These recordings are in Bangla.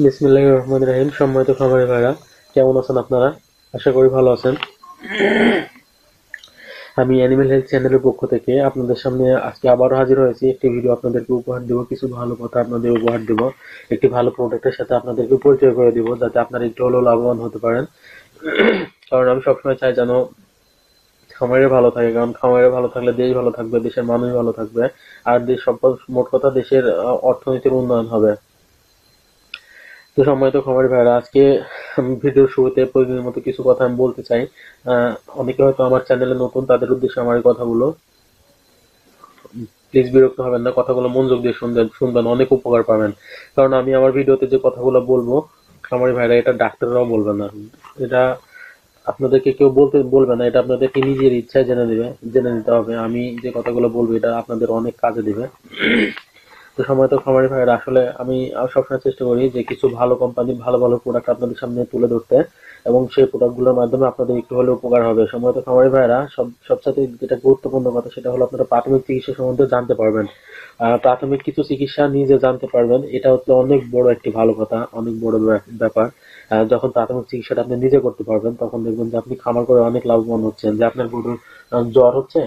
বিসমিল্লাহির রহমানির রহিম। সম্মানিত খামারি ভাইরা, কেমন আছেন আপনারা? আশা করি ভালো আছেন। আমি অ্যানিমেল হেলথ চ্যানেলের পক্ষ থেকে আপনাদের সামনে আজকে আবারও হাজির হয়েছি। একটি ভিডিও আপনাদেরকে উপহার দেব, কিছু ভালো কথা আপনাদের উপহার দেব, একটি ভালো প্রোডাক্টের সাথে আপনাদেরকে পরিচয় করে দেব, যাতে আপনারা একটু হলেও লাভবান হতে পারেন। কারণ আমি সবসময় চাই যেন খামারে ভালো থাকে, কারণ খামারে ভালো থাকলে দেশ ভালো থাকবে, দেশের মানুষ ভালো থাকবে, আর দেশ সম্পদ, মোট কথা দেশের অর্থনীতির উন্নয়ন হবে। তো সম্মানিত খামারি ভাইরা, আজকে আমি ভিডিওর শুরুতে প্রতিদিনের মতো কিছু কথা আমি বলতে চাই। অনেকে হয়তো আমার চ্যানেলে নতুন, তাদের উদ্দেশ্যে আমার এই কথাগুলো। প্লিজ বিরক্ত হবেন না, কথাগুলো মনোযোগ দিয়ে শুনবেন, অনেক উপকার পাবেন। কারণ আমি আমার ভিডিওতে যে কথাগুলো বলবো, খামারি ভাইরা, এটা ডাক্তাররাও বলবে না, এটা আপনাদেরকে কেউ বলবে না, এটা আপনাদেরকে নিজের ইচ্ছায় জেনে নিতে হবে। আমি যে কথাগুলো বলবো এটা আপনাদের অনেক কাজে দিবে। তো সময়ত খামারি ভাইয়েরা, আসলে আমি সবসময় চেষ্টা করি যে কিছু ভালো কোম্পানির ভালো ভালো প্রোডাক্ট আপনাদের সামনে তুলে ধরতে, এবং সেই প্রোডাক্টগুলোর মাধ্যমে আপনাদের একটু হলেও উপকার হবে। সময়ত খামারি ভাইয়েরা, সবচাইতে যেটা গুরুত্বপূর্ণ কথা, সেটা হলো আপনারা প্রাথমিক চিকিৎসা সম্বন্ধে জানতে পারবেন। প্রাথমিক কিছু চিকিৎসা নিজে জানতে পারবেন, এটা হচ্ছে অনেক বড় একটি ভালো কথা, অনেক বড় ব্যাপার। যখন প্রাথমিক চিকিৎসাটা আপনি নিজে করতে পারবেন, তখন দেখবেন যে আপনি খামার করে অনেক লাভবান হচ্ছেন। যে আপনার গরুর জ্বর হচ্ছে,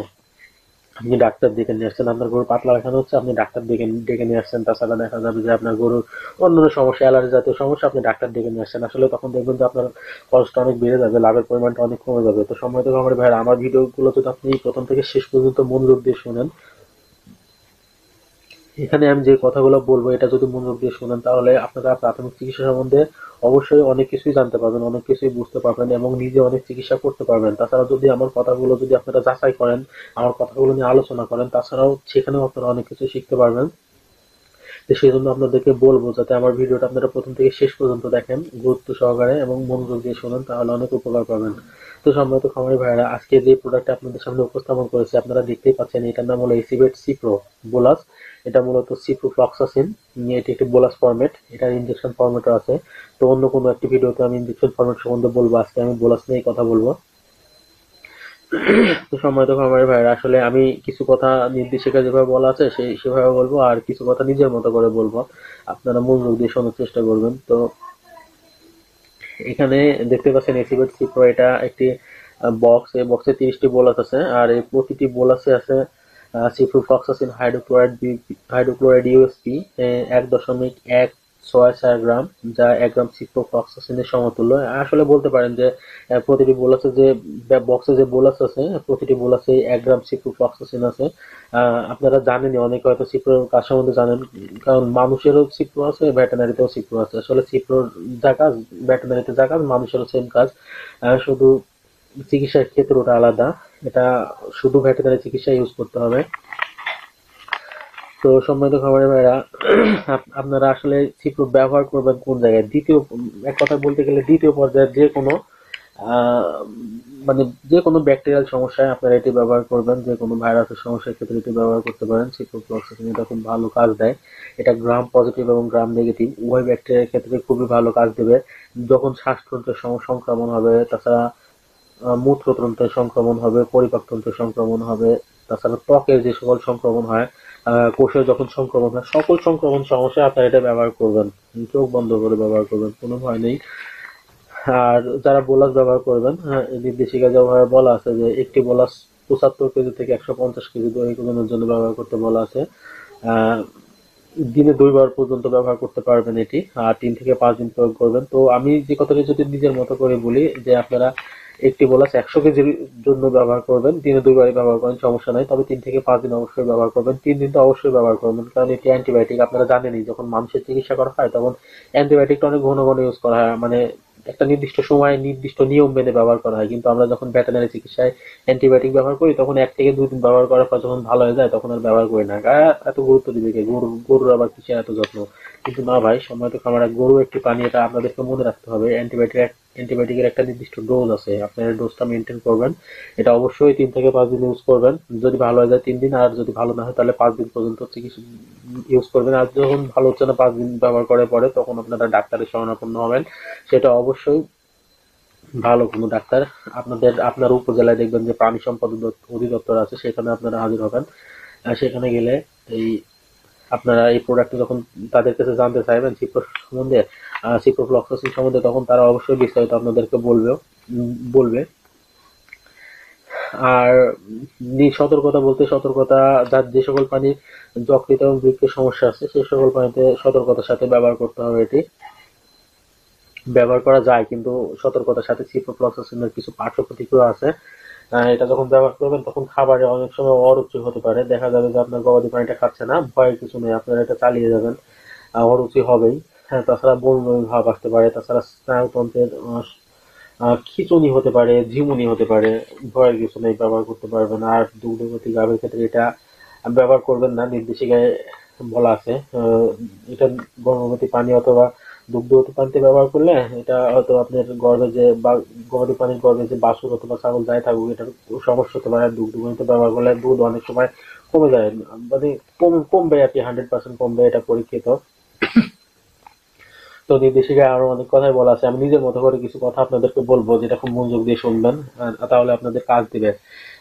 আপনি ডাক্তার ডেকে নিয়ে আসছেন। আপনার গরুর পাতলা পায়খানা হচ্ছে, আপনি ডাক্তার ডেকে নিয়ে আসছেন। তাছাড়া দেখা যাবে যে আপনার গরুর অন্যান্য সমস্যা, অ্যালার্জি জাতীয় সমস্যা, আপনি ডাক্তার ডেকে নিয়ে আসছেন। আসলে তখন দেখবেন যে আপনার খরচটা অনেক বেড়ে যাবে, লাভের পরিমাণটা অনেক কমে যাবে। তো সম্মানিত খামারি ভাইরা, আমার ভিডিওগুলো যদি আপনি প্রথম থেকে শেষ পর্যন্ত মনোযোগ দিয়ে শুনেন, এখানে আমি যে কথাগুলো বলবো এটা যদি মনোযোগ দিয়ে শোনেন, তাহলে আপনারা প্রাথমিক চিকিৎসা সম্বন্ধে অবশ্যই অনেক কিছুই জানতে পারবেন, অনেক কিছুই বুঝতে পারবেন, এবং নিজে অনেক চিকিৎসা করতে পারবেন। তাছাড়া যদি আমার কথাগুলো যদি আপনারা যাচাই করেন, আমার কথাগুলো নিয়ে আলোচনা করেন, তাছাড়াও সেখানেও আপনারা অনেক কিছু শিখতে পারবেন। তো সেই জন্য আপনাদেরকে বলবো, যাতে আমার ভিডিওটা আপনারা প্রথম থেকে শেষ পর্যন্ত দেখেন গুরুত্ব সহকারে এবং মনোযোগ দিয়ে শোনেন, তাহলে অনেক উপকার পাবেন। তো সম্মানিত খামারি ভাইয়েরা, আজকে যে প্রোডাক্টটা আপনাদের সামনে উপস্থাপন করেছি, আপনারা দেখতেই পাচ্ছেন, এটার নাম হলো এসিবেট সিপ্রো বোলাস। এটা মূলত সিপ্রোফ্লক্সাসিন, এটি একটি বোলাস ফরম্যাট, এটার ইনজেকশন ফরম্যাটও আছে। তো অন্য কোনো একটি ভিডিওতে আমি ইনজেকশন ফরম্যাট সম্বন্ধে বলবো, আজকে আমি বোলাস নিয়েই কথা বলবো। তো সম্মানিত খামারি ভাইরা, আসলে আমি কিছু কথা নির্দেশিকা যেভাবে বলা আছে সেভাবে বলবো, আর কিছু কথা নিজের মতো করে বলবো। আপনারা মনোযোগ দিয়ে শোনার চেষ্টা করবেন। তো এখানে দেখতে পাচ্ছেন এসিবেট সি প্রো, এটা একটি বক্স। এই বক্সে 30টি বোলাস আছে, আর এই প্রতিটি বোলাসে আছে সিপ্রোফ্লক্সাসিন হাইড্রোক্লোরাইড ইউএসপি 1.164 গ্রাম, যা 1 গ্রাম সিপ্রোফ্লক্সাসিনের সমতুল্য। আসলে বলতে পারেন যে প্রতিটি বোলাসে যে বক্সে যে বোলাস আছে, প্রতিটি বোলাসে 1 গ্রাম সিপ্রোফ্লক্সাসিন আছে। আপনারা জানেনই, অনেকে হয়তো সিপ্রোর কাজ সম্বন্ধে জানেন, কারণ মানুষেরও সিপ্রো আছে, ভেটেনারিতেও সিপ্রো আছে। আসলে সিপ্রোর যা কাজ, ভেটেনারিতে যা কাজ, মানুষেরও সেম কাজ। শুধু চিকিৎসার ক্ষেত্রটা আলাদা। এটা শুধু ভেটেনারি চিকিৎসা ইউজ করতে হবে। তো সম্মানিত খামারি ভাইরা, আপনারা আসলে সিপ্রো ব্যবহার করবেন কোন জায়গায়? এক কথা বলতে গেলে দ্বিতীয় পর্যায়ের যে কোনো আহ, মানে যে কোনো ব্যাকটেরিয়াল সমস্যায় আপনারা এটি ব্যবহার করবেন। যে কোনো ভাইরাসের সমস্যার ক্ষেত্রে এটি ব্যবহার করতে পারেন। সিপ্রোফ্লক্সাসিন এটা খুব ভালো কাজ দেয়। এটা গ্রাম পজিটিভ এবং গ্রাম নেগেটিভ উভয় ব্যাকটেরিয়ার ক্ষেত্রে খুবই ভালো কাজ দেবে। যখন শ্বাসতন্ত্রের সংক্রমণ হবে, তাছাড়া মূত্রতন্ত্রের সংক্রমণ হবে, পরিপাকতন্ত্রের সংক্রমণ হবে, তাছাড়া ত্বকের যে সকল সংক্রমণ হয়, কোষের যখন সংক্রমণ হয়, সকল সংক্রমণ সমস্যায় আপনারা এটা ব্যবহার করবেন। চোখ বন্ধ করে ব্যবহার করবেন, কোনো ভয় নেই। আর যারা বোলাস ব্যবহার করবেন, নির্দেশিকা যেভাবে বলা আছে যে একটি বোলাস 75 কেজি থেকে 150 কেজি দৈহিক ওজনের জন্য ব্যবহার করতে বলা আছে। আহ, দিনে 2 বার পর্যন্ত ব্যবহার করতে পারবেন এটি, আর 3 থেকে 5 দিন প্রয়োগ করবেন। তো আমি যে কথাটি যদি নিজের মতো করে বলি, যে আপনারা একটি বোলাস 100 কেজির জন্য ব্যবহার করবেন, দিনে 2 বারই ব্যবহার করেন, সমস্যা নাই। তবে 3 থেকে 5 দিন অবশ্যই ব্যবহার করবেন, 3 দিন তো অবশ্যই ব্যবহার করবেন, কারণ এটি অ্যান্টিবায়োটিক। আপনারা জানেনই, যখন মানুষের চিকিৎসা করা হয় তখন অ্যান্টিবায়োটিকটা অনেক ঘন ঘন ইউজ করা হয়, মানে একটা নির্দিষ্ট সময় নির্দিষ্ট নিয়ম মেনে ব্যবহার করা হয়। কিন্তু আমরা যখন ভেটেনারি চিকিৎসায় অ্যান্টিবায়োটিক ব্যবহার করি, তখন 1 থেকে 2 দিন ব্যবহার করার পর যখন ভালো হয়ে যায়, তখন আর ব্যবহার করি না। এত গুরুত্ব দিবে কে? গরুর আবার কিসে এত যত্ন? কিন্তু না ভাই, সম্মানিত খামার, গরু একটি প্রাণী, এটা আপনাদেরকে মনে রাখতে হবে। অ্যান্টিবায়োটিকের একটা নির্দিষ্ট ডোজ আছে, আপনার ডোজটা মেনটেন করবেন। এটা অবশ্যই 3 থেকে 5 দিন ইউজ করবেন। যদি ভালো হয়ে যায় 3 দিন, আর যদি ভালো না হয় তাহলে 5 দিন পর্যন্ত চিকিৎসা ইউজ করবেন। আর যখন ভালো হচ্ছে না, 5 দিন ব্যবহার করার পরে, তখন আপনারা ডাক্তারের শরণাপন্ন হবেন। সেটা অবশ্যই ভালো কোনো ডাক্তার। আপনার উপজেলায় দেখবেন যে প্রাণী সম্পদ অধিদপ্তর আছে, সেখানে আপনারা হাজির হবেন। সেখানে গেলে এই আপনারা এই প্রোডাক্ট যখন তাদের কাছে জানতে চাইবেন সিপ্রো সম্বন্ধে, সিপ্রোফ্লক্সাসিন সম্বন্ধে, তখন তারা অবশ্যই বিস্তারিত আপনাদেরকে বলবে। আর সতর্কতা বলতে, সতর্কতা, যার যে সকল পানি যকৃত এবং বৃক্কের সমস্যা আছে সেই সকল পানিতে সতর্কতার সাথে ব্যবহার করতে হবে। এটি ব্যবহার করা যায়, কিন্তু সতর্কতার সাথে সিপ্রোফ্লক্সাসিনের কিছু পার্শ্ব প্রতিক্রিয়া আছে। এটা যখন ব্যবহার করবেন তখন খাবারে অনেক সময় অরুচি হতে পারে। দেখা যাবে যে আপনার গবাদি পানিটা খাচ্ছে না, ভয়ের কিছু নেই, আপনারা এটা চালিয়ে যাবেন, অরুচি হবেই। হ্যাঁ, তাছাড়া বমি বমি ভাব আসতে পারে, তাছাড়া স্নায়ুতন্ত্রের খিঁচুনি হতে পারে, ঝিমুনি হতে পারে, ভয়ের কিছু নেই, ব্যবহার করতে পারবেন। আর দুগ্ধবতী গাভীর ক্ষেত্রে এটা ব্যবহার করবেন না, নির্দেশিকায় বলা আছে। এটা গর্ভবতী পানি অথবা দুগ্ধবতী পানিতে ব্যবহার করলে এটা হয়তো আপনার গর্ভে যে বা গবাদি পানির গর্ভে যে বাছুর অথবা ছাগল যাই থাকুক এটার সমস্যা হতে পারে। দুগ্ধ পানিতে ব্যবহার করলে দুধ অনেক সময় কমে যায়, মানে কমবে আর কি, 100% কমবে, এটা পরীক্ষিত। তো নির্দেশিকায় আরো অনেক কথাই বলা আছে, আমি নিজের মতো করে কিছু কথা আপনাদেরকে বলবো যেটা খুব মনোযোগ দিয়ে শুনবেন, তাহলে আপনাদের কাজ দিবে।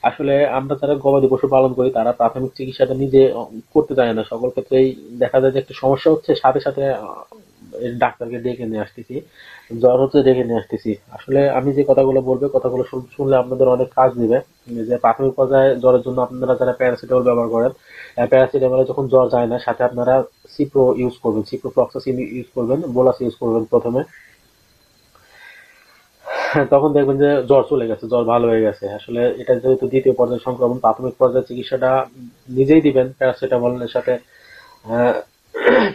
আসলে আমরা যারা গবাদি পশু পালন করি তারা প্রাথমিক চিকিৎসাটা নিজে করতে চায় না। সকল ক্ষেত্রেই দেখা যায় যে একটা সমস্যা হচ্ছে, সাথে সাথে ডাক্তারকে ডেকে নিয়ে আসতেছি, জ্বর হচ্ছে ডেকে নিয়ে আসতেছি। আসলে আমি যে কথাগুলো বলবো, কথাগুলো শুনলে আপনাদের অনেক কাজ দিবে। যে প্রাথমিক পর্যায়ে জ্বরের জন্য আপনারা যারা প্যারাসিটামল ব্যবহার করেন, প্যারাসিটামলে যখন জ্বর যায় না, সাথে আপনারা সিপ্রো ইউজ করবেন, সিপ্রোফ্লক্সাসিন ইউজ করবেন, বোলাস ইউজ করবেন প্রথমে। তখন দেখবেন যে জ্বর চলে গেছে, জ্বর ভালো হয়ে গেছে। আসলে এটা যেহেতু দ্বিতীয় পর্যায়ে সংক্রমণ, প্রাথমিক পর্যায়ে চিকিৎসাটা নিজেই দিবেন প্যারাসিটামলের সাথে,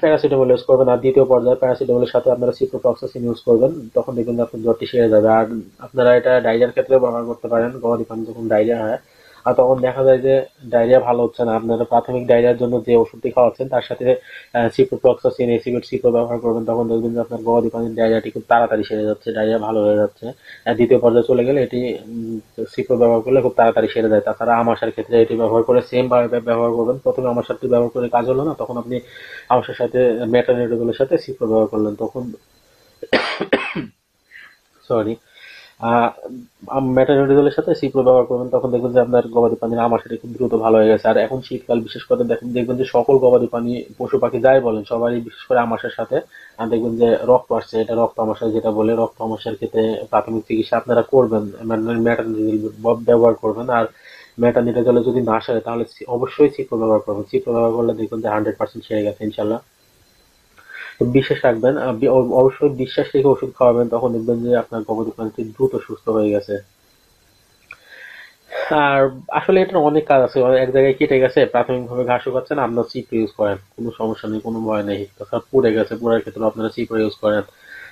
প্যারাসিটামল ইউজ করবেন। আর দ্বিতীয় পর্যায়ে প্যারাসিটামলের সাথে আপনারা সিপ্রোফ্লক্সাসিন ইউজ করবেন, তখন দেখবেন যে আপনার জ্বরটি সেরে যাবে। আর আপনারা এটা ডায়রিয়ার ক্ষেত্রে ব্যবহার করতে পারেন, গবাদি পানি যখন ডায়রিয়া হয় আর তখন দেখা যায় যে ডায়রিয়া ভালো হচ্ছে না, আপনারা প্রাথমিক ডায়রিয়ার জন্য যে ওষুধটি খাওয়াচ্ছেন তার সাথে সিপ্রোফ্লক্সাসিন, এসিবেট সিপ্রো ব্যবহার করবেন, তখন দেখবেন যে আপনার গবাদি পানির ডায়রিয়াটি খুব তাড়াতাড়ি সেরে যাচ্ছে, ডায়রিয়া ভালো হয়ে যাচ্ছে। আর দ্বিতীয় পর্যায়ে চলে গেলে এটি সিপ্রো ব্যবহার করলে খুব তাড়াতাড়ি সেরে যায়। তাছাড়া আমাশার ক্ষেত্রে এটি ব্যবহার করে সেম ভাবে ব্যবহার করবেন। প্রথমে আমাশারটি ব্যবহার করে কাজ হলো না, তখন আপনি আমাশার সাথে মেটানিডোজলের সাথে সিপ্রো ব্যবহার করলেন, তখন সরি মেটানিডোজলের সাথে সিপ্রো ব্যবহার করবেন, তখন দেখবেন যে আপনার গবাদি পানির আমাশাটি খুব দ্রুত ভালো হয়ে গেছে। আর এখন শীতকাল বিশেষ করে দেখবেন যে সকল গবাদি পানি পশু পাখি যাই বলেন সবারই বিশেষ করে আমাশার সাথে দেখবেন যে রক্ত আসছে, এটা রক্ত আমাশা যেটা বলে। রক্ত আমাশার ক্ষেত্রে প্রাথমিক চিকিৎসা আপনারা করবেন, মেটানিডোজল ব্যবহার করবেন। আর মেটানিডোজলে যদি না সারে তাহলে অবশ্যই সিপ্রো ব্যবহার করবেন। সিপ্রো ব্যবহার করলে দেখবেন যে 100% সেরে গেছে ইনশাল্লাহ। তো বিশ্বাস রাখবেন, অবশ্যই বিশ্বাস রেখে ওষুধ খাওয়াবেন, তখন দেখবেন যে আপনার গবাদি প্রাণীটি দ্রুত সুস্থ হয়ে গেছে। আর আসলে এটার অনেক কাজ আছে, এক জায়গায় কেটে গেছে, প্রাথমিকভাবে ঘাস শুকাচ্ছেন, আপনারা চিপড়ে ইউজ করেন, কোনো সমস্যা নেই, কোনো ভয় নেই। তাছাড়া পুড়ে গেছে, পুড়ার ক্ষেত্রে আপনারা চিপড়ে ইউজ করেন।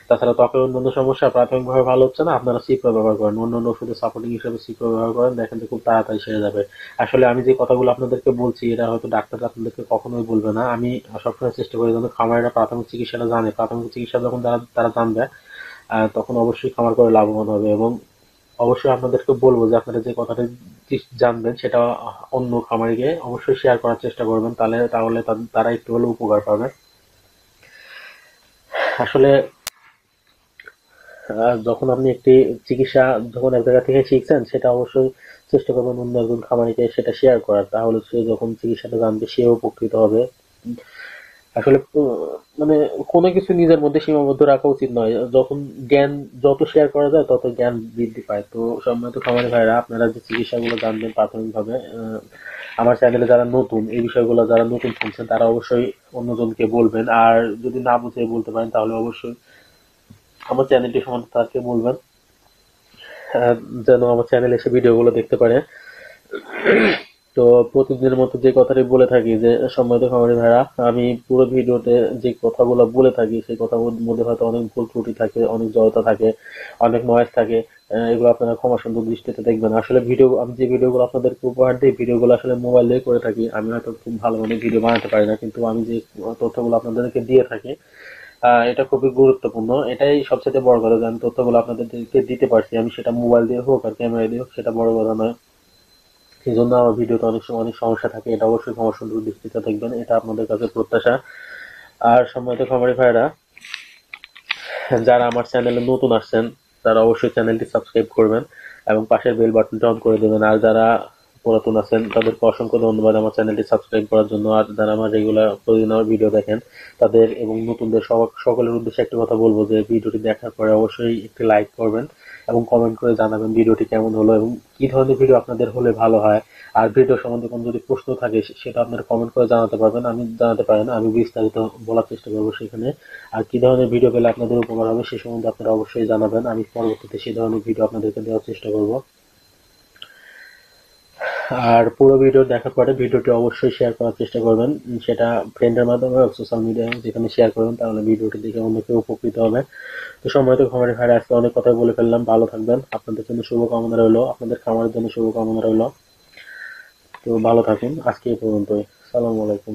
তাছাড়া ত্বকের অন্যান্য সমস্যা প্রাথমিকভাবে ভালো হচ্ছে না, আপনারা সিপ্রো ব্যবহার করেন, অন্যান্য ওষুধের সাপোর্টিং হিসেবে সিপ্রো ব্যবহার করেন, দেখেন যে খুব তাড়াতাড়ি সেরে যাবে। আসলে আমি যে কথাগুলো আপনাদেরকে বলছি এটা হয়তো ডাক্তার আপনাদেরকে কখনোই বলবে না। আমি সবসময় চেষ্টা করি যেন খামারিরা প্রাথমিক চিকিৎসাটা জানে। প্রাথমিক চিকিৎসা যখন তারা জানবে তখন অবশ্যই খামার করে লাভবান হবে। এবং অবশ্যই আপনাদেরকে বলবো যে আপনারা যে কথাটা জানবেন সেটা অন্য খামারিকে অবশ্যই শেয়ার করার চেষ্টা করবেন, তাহলে তারা একটু হলেও উপকার পাবে। আসলে যখন আপনি একটি চিকিৎসা যখন এক জায়গা থেকে শিখছেন সেটা অবশ্যই চেষ্টা করবেন অন্য একজন খামারিকে সেটা শেয়ার করার, তাহলে সে যখন চিকিৎসাটা জানবে সেও উপকৃত হবে। আসলে মানে কোনো কিছু নিজের মধ্যে সীমাবদ্ধ রাখা উচিত নয়। যখন জ্ঞান যত শেয়ার করা যায় তত জ্ঞান বৃদ্ধি পায়। তো সম্মানিত খামারি ভাইরা, আপনারা যে চিকিৎসাগুলো জানবেন প্রাথমিকভাবে, আমার চ্যানেলে যারা নতুন, এই বিষয়গুলো যারা নতুন শুনছেন তারা অবশ্যই অন্যজনকে বলবেন। আর যদি না বুঝে বলতে পারেন তাহলে অবশ্যই আমার চ্যানেলটি সম্বন্ধে তাকে বলবেন, আহ, যেন আমার চ্যানেলে এসে ভিডিওগুলো দেখতে পারে। তো প্রতিদিনের মতো যে কথাটি বলে থাকি যে সম্মানিত খামারি ভাইরা, আমি পুরো ভিডিওতে যে কথাগুলো বলে থাকি সেই কথাগুলোর মধ্যে হয়তো অনেক ভুল ত্রুটি থাকে, অনেক জড়তা থাকে, অনেক নয়েজ থাকে। এগুলো আপনারা ক্ষমা সুন্দর দৃষ্টিতে দেখবেন। আসলে আমি যে ভিডিওগুলো আপনাদেরকে উপহার দিই, ভিডিওগুলো আসলে মোবাইল দিয়ে করে থাকি। আমি হয়তো খুব ভালো মানে ভিডিও বানাতে পারি না, কিন্তু আমি যে তথ্যগুলো আপনাদেরকে দিয়ে থাকি এটা খুবই গুরুত্বপূর্ণ। এটাই সবচেয়ে বড় কথা যে আমি তথ্যগুলো আপনাদেরকে দিতে পারছি, আমি সেটা মোবাইল দিয়ে হোক আর ক্যামেরা দিয়ে হোক, সেটা বড় কথা নয়। এই জন্য আমার ভিডিওতে অনেক সময় অনেক সমস্যা থাকে, এটা অবশ্যই ক্ষমা সুন্দর দৃষ্টিতে দেখবেন, এটা আপনাদের কাছে প্রত্যাশা। আর সম্মানিত খামারি ভাইরা, যারা আমার চ্যানেলে নতুন আসছেন তারা অবশ্যই চ্যানেলটি সাবস্ক্রাইব করবেন এবং পাশের বেল বাটনটি অন করে দেবেন। আর যারা পুরাতন আছেন তাদেরকে অসংখ্য ধন্যবাদ আমার চ্যানেলটি সাবস্ক্রাইব করার জন্য। আর যারা আমার রেগুলার প্রতিদিন আমার ভিডিও দেখেন তাদের এবং নতুনদের সকলের উদ্দেশ্যে একটা কথা বলবো যে ভিডিওটি দেখার পরে অবশ্যই একটি লাইক করবেন এবং কমেন্ট করে জানাবেন ভিডিওটি কেমন হলো এবং কি ধরনের ভিডিও আপনাদের হলে ভালো হয়। আর ভিডিও সম্বন্ধে কোনো যদি প্রশ্ন থাকে সেটা আপনারা কমেন্ট করে জানাতে পারবেন, আমি জানাতে পারেন, আমি বিস্তারিত বলার চেষ্টা করবো সেখানে। আর কি ধরনের ভিডিও পেলে আপনাদের উপকার হবে সে সম্বন্ধে আপনারা অবশ্যই জানাবেন, আমি পরবর্তীতে সেই ধরনের ভিডিও আপনাদেরকে দেওয়ার চেষ্টা করব। আর পুরো ভিডিও দেখার পরে ভিডিওটি অবশ্যই শেয়ার করার চেষ্টা করবেন, সেটা ফ্রেন্ডের মাধ্যমে সোশ্যাল মিডিয়ায় যেখানে শেয়ার করবেন, তাহলে ভিডিওটি দেখে অন্য কেউ উপকৃত হবে। তো সম্মানিত খামারি ভাইরা, আজকে অনেক কথা বলে ফেললাম, ভালো থাকবেন, আপনাদের জন্য শুভকামনা রইলো, আপনাদের খামারের জন্য শুভকামনা রইলো। তো ভালো থাকুন, আজকে এই পর্যন্তই। সালামু আলাইকুম।